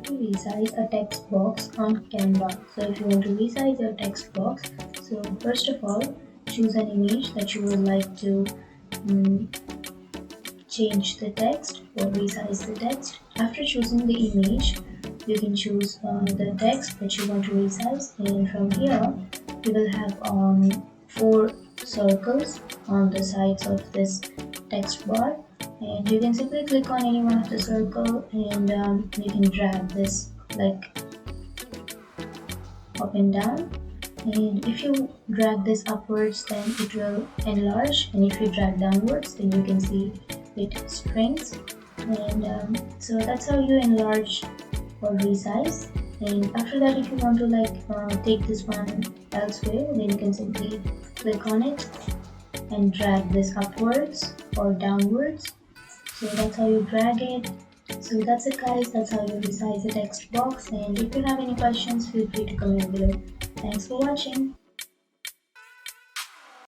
to resize a text box on Canva. So if you want to resize your text box, so first of all, choose an image that you would like to um, change the text or resize the text. After choosing the image, you can choose the text that you want to resize, and from here you will have four circles on the sides of this text bar, and you can simply click on any one of the circle, and you can drag this like up and down. And if you drag this upwards, then it will enlarge, and if you drag downwards, then you can see it shrinks. And so that's how you enlarge or resize. And after that, if you want to take this one elsewhere, then you can simply click on it and drag this upwards or downwards. So that's how you drag it. So that's it, guys. That's how you resize a text box. And if you have any questions, feel free to comment below. Thanks for watching.